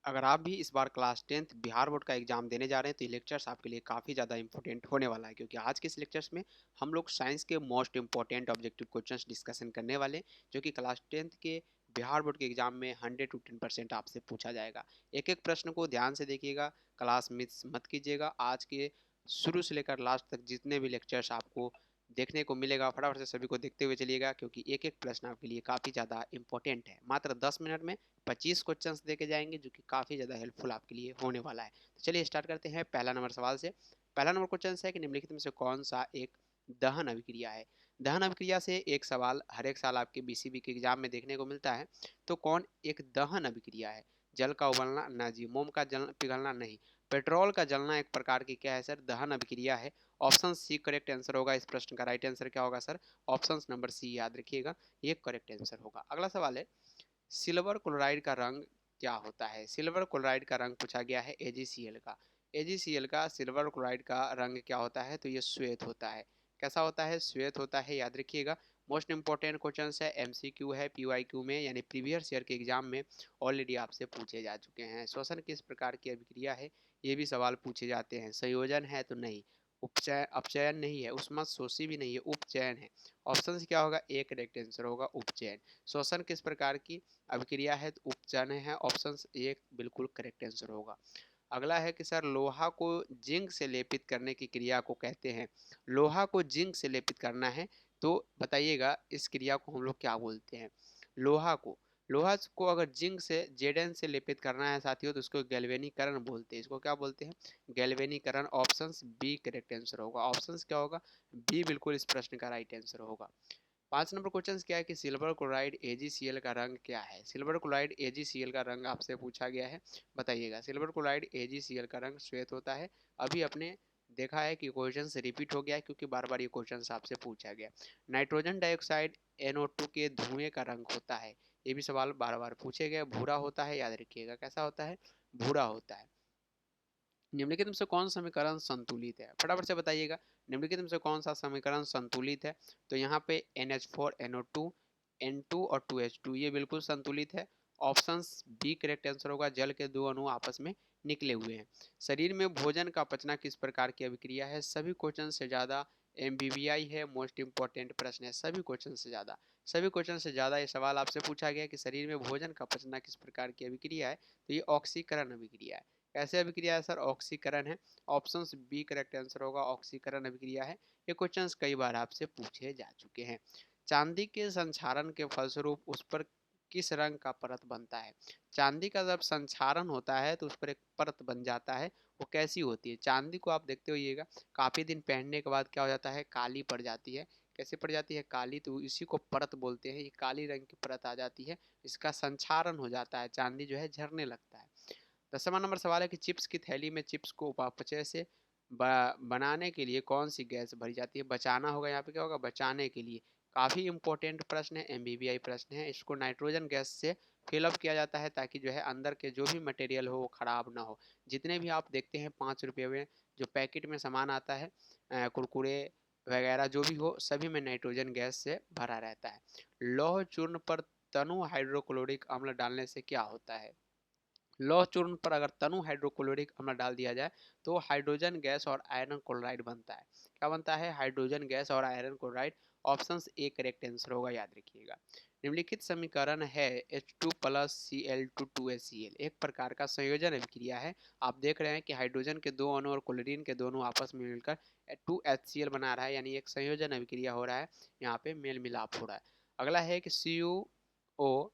अगर आप भी इस बार क्लास 10th बिहार बोर्ड का एग्जाम देने जा रहे हैं तो ये लेक्चर्स आपके लिए काफ़ी ज़्यादा इंपॉर्टेंट होने वाला है, क्योंकि आज के इस लेक्चर्स में हम लोग साइंस के most important objective questions discussion करने वाले हैं, जो कि क्लास 10th के बिहार बोर्ड के एग्जाम में 100 to 10% आपसे पूछा जाएगा। एक एक प्रश्न को ध्यान से देखिएगा, क्लास मिस मत कीजिएगा। आज के शुरू से लेकर लास्ट तक जितने भी लेक्चर्स आपको देखने को मिलेगा, फटाफट से सभी को देखते हुए चलिएगा, क्योंकि एक एक प्रश्न आपके लिए काफ़ी ज़्यादा इंपॉर्टेंट है। मात्र 10 मिनट में 25 क्वेश्चंस देके जाएंगे, जो कि काफ़ी ज़्यादा हेल्पफुल आपके लिए होने वाला है। तो चलिए स्टार्ट करते हैं पहला नंबर सवाल से। पहला नंबर क्वेश्चन है कि निम्नलिखित में से कौन सा एक दहन अभिक्रिया है। दहन अभिक्रिया से एक सवाल हर एक साल आपके बीसीबी के एग्जाम में देखने को मिलता है। तो कौन एक दहन अभिक्रिया है। जल का उबलना ना जी, मोम का जल पिघलना नहीं, पेट्रोल का जलना एक प्रकार की क्या है सर, दहन अभिक्रिया है। ऑप्शन सी करेक्ट आंसर होगा। इस प्रश्न का राइट आंसर क्या होगा सर, ऑप्शन नंबर सी याद रखिएगा, ये करेक्ट आंसर होगा। अगला सवाल है, सिल्वर क्लोराइड का रंग क्या होता है। सिल्वर क्लोराइड का रंग पूछा गया है AgCl का। AgCl का सिल्वर क्लोराइड का रंग क्या होता है, तो ये श्वेत होता है। कैसा होता है, श्वेत होता है, याद रखिएगा। मोस्ट इंपॉर्टेंट क्वेश्चन है, MCQ है PYQ में, यानी प्रीवियस ईयर के एग्जाम में ऑलरेडी आपसे पूछे जा चुके हैं। श्वसन किस प्रकार की अभिक्रिया है, ये भी सवाल पूछे जाते हैं। संयोजन है तो नहीं, उपचयन अपचयन नहीं है, उष्मत शोषी भी नहीं है, उपचयन है। ऑप्शन क्या होगा, एक करेक्ट आंसर होगा उपचयन। श्वसन किस प्रकार की अभिक्रिया है, तो उपचयन है, ऑप्शन एक बिल्कुल करेक्ट आंसर होगा। अगला है कि सर लोहा को जिंक से लेपित करने की क्रिया को कहते हैं। लोहा को जिंक से लेपित करना है, तो बताइएगा इस क्रिया को हम लोग क्या बोलते हैं। लोहा को अगर जिंक से Zn से लेपित करना है साथियों, तो उसको गैल्वेनीकरण बोलते हैं। इसको क्या बोलते हैं, गैल्वेनीकरण। ऑप्शन बी करेक्ट आंसर होगा। ऑप्शन क्या होगा, बी बिल्कुल इस प्रश्न का राइट आंसर होगा। 5 नंबर क्वेश्चन क्या है कि सिल्वर क्लोराइड AgCl का रंग क्या है। सिल्वर क्लोराइड AgCl का रंग आपसे पूछा गया है, बताइएगा। सिल्वर क्लोराइड AgCl का रंग श्वेत होता है। अभी अपने देखा है कि क्वेश्चन से रिपीट हो गया है, क्योंकि बार बार ये क्वेश्चन आपसे पूछा गया। नाइट्रोजन डाइऑक्साइड NO2 के धुएं का रंग होता है, ये भी सवाल बार बार पूछे गए। भूरा होता है, याद रखिएगा। कैसा होता है, भूरा होता है। निम्नलिखित में से कौन समीकरण संतुलित है, फटाफट से बताइएगा। निम्नलिखित में से कौन सा समीकरण संतुलित है, तो यहाँ पे NH4NO2 N2 और 2H2 ये बिल्कुल संतुलित है। ऑप्शन बी करेक्ट आंसर होगा, जल के दो अणु आपस में निकले हुए हैं। शरीर में भोजन का पचना किस प्रकार की अभिक्रिया है। सभी क्वेश्चन से ज्यादा MBBI है, मोस्ट इंपॉर्टेंट प्रश्न है। सभी क्वेश्चन से ज्यादा ये सवाल आपसे पूछा गया कि शरीर में भोजन का पचना किस प्रकार की अभिक्रिया है, तो ये ऑक्सीकरण अभिक्रिया है। कैसे अभिक्रिया है सर, ऑक्सीकरण है। ऑप्शन बी करेक्ट आंसर होगा, ऑक्सीकरण अभिक्रिया है। ये क्वेश्चंस कई बार आपसे पूछे जा चुके हैं। चांदी के संक्षारण के फलस्वरूप उस पर किस रंग का परत बनता है। चांदी का जब संक्षारण होता है तो उस पर एक परत बन जाता है। वो कैसी होती है, चांदी को आप देखते होइएगा, काफी दिन पहनने के बाद क्या हो जाता है, काली पड़ जाती है। कैसे पड़ जाती है, काली, तो इसी को परत बोलते हैं। ये काली रंग की परत आ जाती है, इसका संक्षारण हो जाता है, चांदी जो है झरने लगता है। 10वां नंबर सवाल है कि चिप्स की थैली में चिप्स को उपापचय से बनाने के लिए कौन सी गैस भरी जाती है। बचाना होगा, यहाँ पे क्या होगा, बचाने के लिए। काफ़ी इंपॉर्टेंट प्रश्न है, MBBI प्रश्न है। इसको नाइट्रोजन गैस से फिलअप किया जाता है, ताकि जो है अंदर के जो भी मटेरियल हो वो खराब ना हो। जितने भी आप देखते हैं 5 रुपये में जो पैकेट में सामान आता है, कुरकुरे वगैरह जो भी हो, सभी में नाइट्रोजन गैस से भरा रहता है। लौह चूर्ण पर तनु हाइड्रोक्लोरिक अम्ल डालने से क्या होता है। लौह चूर्ण पर अगर तनु हाइड्रोक्लोरिक अम्ल डाल दिया जाए तो हाइड्रोजन गैस और आयरन क्लोराइड बनता है। क्या बनता है, हाइड्रोजन गैस और iron chloride. Option A correct answer होगा, याद रखिएगा। निम्नलिखित समीकरण है H2 प्लस Cl2 2HCl एक प्रकार का संयोजन अभिक्रिया है। आप देख रहे हैं कि हाइड्रोजन के दो अणु और क्लोरीन के दोनों आपस में मिलकर 2HCl बना रहा है, यानी एक संयोजन अभिक्रिया हो रहा है, यहाँ पे मेल मिलाप हो रहा है। अगला है कि CuO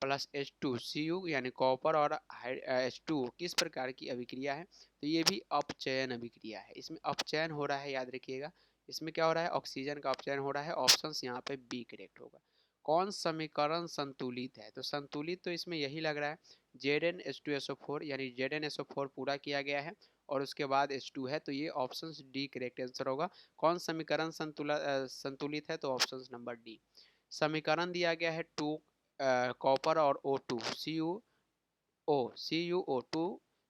प्लस H2 Cu यानी कॉपर और H2 किस प्रकार की अभिक्रिया है, तो ये भी अपचयन अभिक्रिया है। इसमें अपचयन हो रहा है, याद रखिएगा। इसमें क्या हो रहा है, ऑक्सीजन का अपचयन हो रहा है। ऑप्शन यहाँ पे बी करेक्ट होगा। कौन समीकरण संतुलित है, तो संतुलित तो इसमें यही लग रहा है, ZnH2SO4 यानी ZnSO4 पूरा किया गया है और उसके बाद H2 है, तो ये ऑप्शन डी करेक्ट आंसर होगा। कौन समीकरण संतुलित है, तो ऑप्शन नंबर डी। समीकरण दिया गया है 2 कॉपर और O2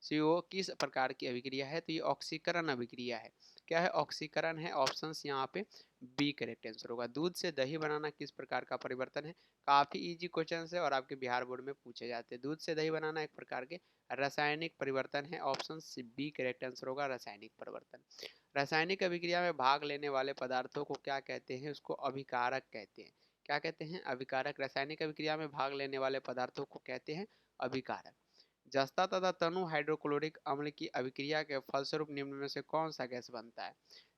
CuO किस प्रकार की अभिक्रिया है, तो ये ऑक्सीकरण अभिक्रिया है। क्या है, ऑक्सीकरण है। ऑप्शंस यहाँ पे बी करेक्ट आंसर होगा। दूध से दही बनाना किस प्रकार का परिवर्तन है? काफी इजी क्वेश्चन है और आपके बिहार बोर्ड में पूछे जाते हैं। दूध से दही बनाना एक प्रकार के रासायनिक परिवर्तन है। Option C B correct answer होगा, रासायनिक परिवर्तन। रासायनिक अभिक्रिया में भाग लेने वाले पदार्थों को क्या कहते हैं? उसको अभिकारक कहते हैं। क्या कहते हैं? अभिकारक। रासायनिक अभिक्रिया में भाग लेने वाले पदार्थों को कहते हैं अभिकारक। जस्ता तथा तनु हाइड्रोक्लोरिक अम्ल की अभिक्रिया के फलस्वरूप निम्न में से कौन सा गैस बनता है?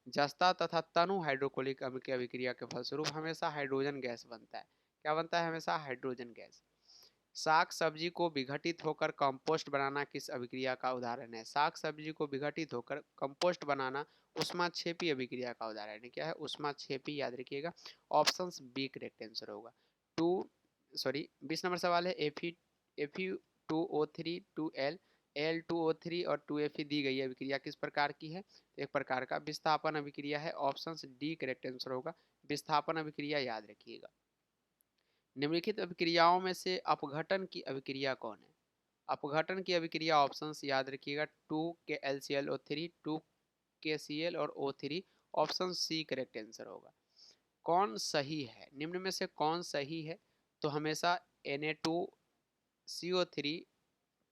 जस्ता तथा तनु हाइड्रोक्लोरिक अम्ल की अभिक्रिया के फलस्वरूप हमेशा हाइड्रोजन गैस बनता है। क्या बनता है? हमेशा हाइड्रोजन गैस। साग सब्जी को विघटित होकर कंपोस्ट बनाना किस अभिक्रिया का उदाहरण है? साग सब्जी को विघटित होकर कंपोस्ट बनाना ऊष्माक्षेपी अभिक्रिया का उदाहरण है। क्या है? ऊष्माक्षेपी, याद रखिएगा। ऑप्शन बी करेक्ट आंसर होगा। 20 नंबर सवाल है। Fe2O3 2L Al2O3 और 2Fe दी गई अभिक्रिया किस प्रकार की है? एक प्रकार का विस्थापन अभिक्रिया है। ऑप्शन डी करेक्ट आंसर होगा, विस्थापन अभिक्रिया, याद रखिएगा। निम्नलिखित अभिक्रियाओं में से अपघटन की अभिक्रिया कौन है? अपघटन की अभिक्रिया ऑप्शन याद रखिएगा, 2KLClO3 2KCl और O3। Option C correct answer होगा। कौन सही है? निम्न में से कौन सही है? तो हमेशा Na2CO3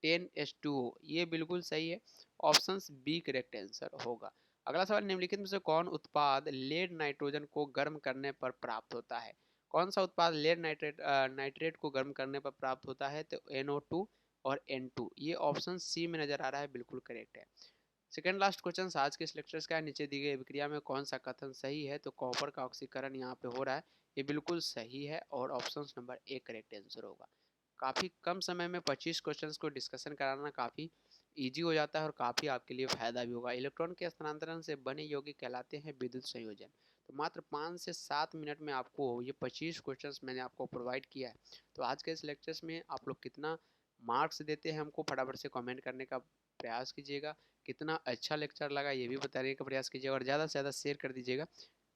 10H2O, ये बिल्कुल सही है। ऑप्शन बी करेक्ट आंसर होगा। अगला सवाल, निम्नलिखित में से कौन उत्पाद लेड नाइट्रोजन को गर्म करने पर प्राप्त होता है? कौन सा उत्पाद लेड नाइट्रेट को गर्म करने पर प्राप्त होता है? तो NO2 और N2, ये ऑप्शन सी में नजर आ रहा है, बिल्कुल करेक्ट है। सेकेंड लास्ट क्वेश्चन आज के इस लेक्चर्स का है। नीचे दी गई अभिक्रिया में कौन सा कथन सही है? तो कॉपर का ऑक्सीकरण यहाँ पे हो रहा है, ये बिल्कुल सही है और option number A correct answer होगा। काफ़ी कम समय में 25 क्वेश्चंस को डिस्कशन कराना काफ़ी इजी हो जाता है और काफ़ी आपके लिए फ़ायदा भी होगा। इलेक्ट्रॉन के स्थानांतरण से बने यौगिक कहलाते हैं विद्युत संयोजन। तो मात्र 5 से 7 मिनट में आपको ये 25 क्वेश्चंस मैंने आपको प्रोवाइड किया है। तो आज के इस लेक्चर्स में आप लोग कितना मार्क्स देते हैं हमको फटाफट से कमेंट करने का प्रयास कीजिएगा। कितना अच्छा लेक्चर लगा ये भी बताने का प्रयास कीजिएगा और ज़्यादा से ज़्यादा शेयर कर दीजिएगा।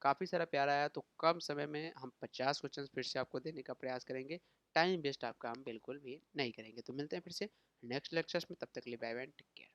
काफ़ी सारा प्यार आया तो कम समय में हम 50 क्वेश्चन फिर से आपको देने का प्रयास करेंगे। टाइम वेस्ट आपका हम बिल्कुल भी नहीं करेंगे। तो मिलते हैं फिर से नेक्स्ट लेक्चर्स में, तब तक के लिए बाय बाय, टेक केयर।